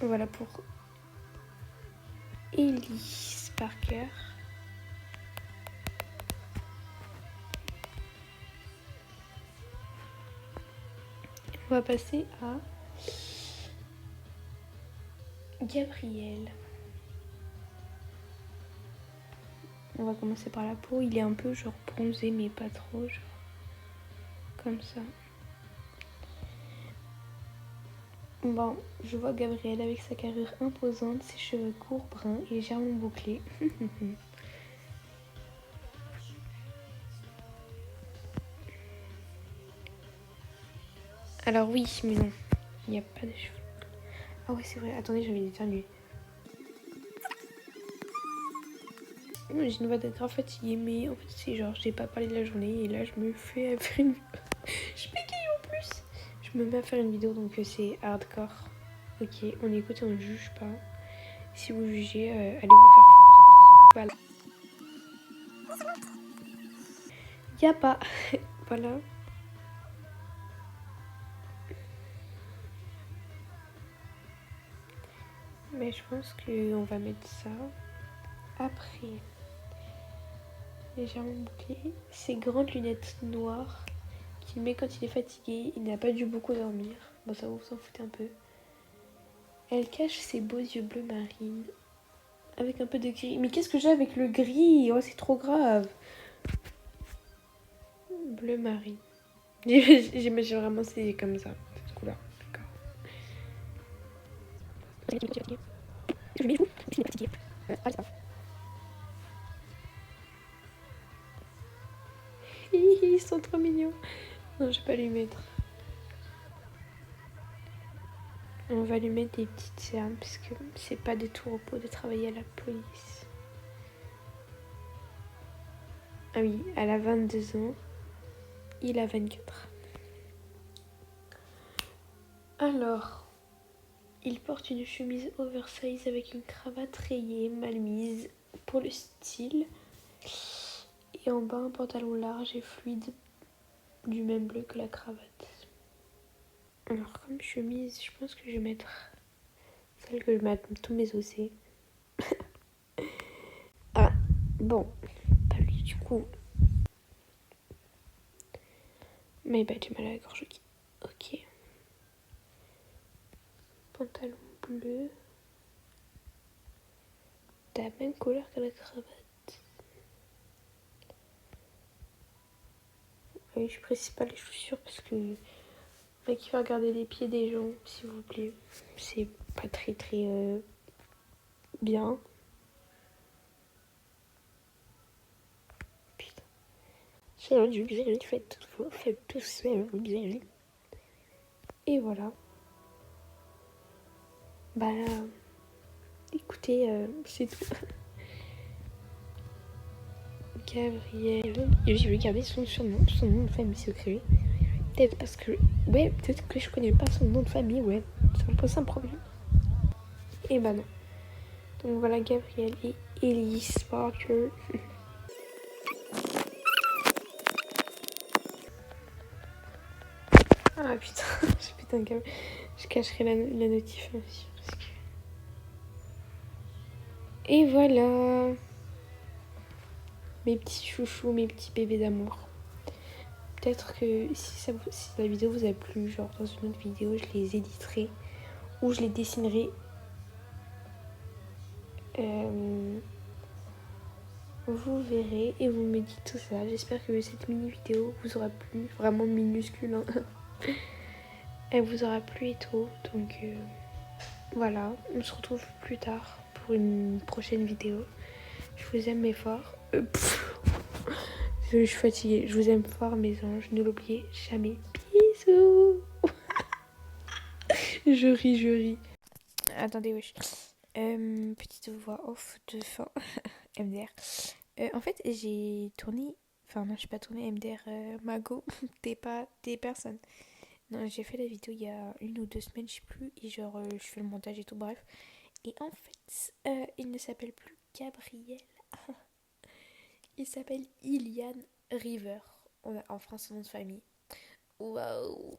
Voilà pour Ellie Parker. On va passer à Gabriel. On va commencer par la peau. Il est un peu genre bronzé mais pas trop, genre comme ça. Bon, je vois Gabriel avec sa carrure imposante, ses cheveux courts, bruns et légèrement bouclés. Alors oui, mais non, il n'y a pas de cheveux. Ah ouais, c'est vrai. Attendez, j'avais éternué. J'ai une voix d'être grave fatiguée, mais en fait, c'est genre, j'ai pas parlé de la journée et là, je me fais faire une... je bégaye en plus. Je me mets à faire une vidéo, donc c'est hardcore. Ok, on écoute et on ne juge pas. Si vous jugez, allez vous faire... Voilà. Y a pas. Voilà. Mais je pense qu'on va mettre ça. Après, légèrement bouclé. Ses grandes lunettes noires qu'il met quand il est fatigué. Il n'a pas dû beaucoup dormir. Bon, ça vous s'en foutez un peu. Elle cache ses beaux yeux bleu marine. Avec un peu de gris. Mais qu'est-ce que j'ai avec le gris? Oh, c'est trop grave. Bleu marine. J'imagine vraiment c'est comme ça, cette couleur. D'accord. Ils sont trop mignons. Non, je vais pas lui mettre. On va lui mettre des petites cernes parce que c'est pas du tout repos de travailler à la police. Ah oui, elle a 22 ans. Il a 24. Alors, il porte une chemise oversize avec une cravate rayée, mal mise pour le style. Et en bas, un pantalon large et fluide du même bleu que la cravate. Alors, comme chemise, je pense que je vais mettre celle que je mets à tous mes OC. Ah, bon, pas lui du coup. Mais bah, j'ai mal à la gorge, ok. Pantalon bleu. De la même couleur que la cravate. Oui, je précise pas les chaussures parce que mec qui va regarder les pieds des gens, s'il vous plaît. C'est pas très bien. Putain. C'est du bien, faites tout ça, bien. Et voilà. Bah, écoutez, c'est tout. Gabriel. Et je vais garder son surnom, son nom de famille secret. Peut-être parce que. Ouais, peut-être que je connais pas son nom de famille, ouais. Ça me pose un problème. Et bah non. Donc voilà, Gabriel et Ellie Parker. Ah putain, je cacherai la notif aussi. Parce que... Et voilà. Mes petits chouchous, mes petits bébés d'amour. Peut-être que si la vidéo vous a plu, genre dans une autre vidéo, je les éditerai ou je les dessinerai. Vous verrez et vous me dites tout ça. J'espère que cette mini vidéo vous aura plu, vraiment minuscule. Hein. Elle vous aura plu et tout. Donc voilà, on se retrouve plus tard pour une prochaine vidéo. Je vous aime mes forts. Je suis fatiguée. Je vous aime fort mes anges. Ne l'oubliez jamais. Bisous. Je ris. Attendez, wesh. Petite voix off de fin. MDR. En fait, j'ai tourné... Enfin, non, je n'ai pas tourné MDR Mago. T'es personne. Non, j'ai fait la vidéo il y a 1 ou 2 semaines, je sais plus. Et genre, je fais le montage et tout, bref. Et en fait, il ne s'appelle plus Gabriel. Il s'appelle Ilian River. On a en France son nom de famille. Waouh.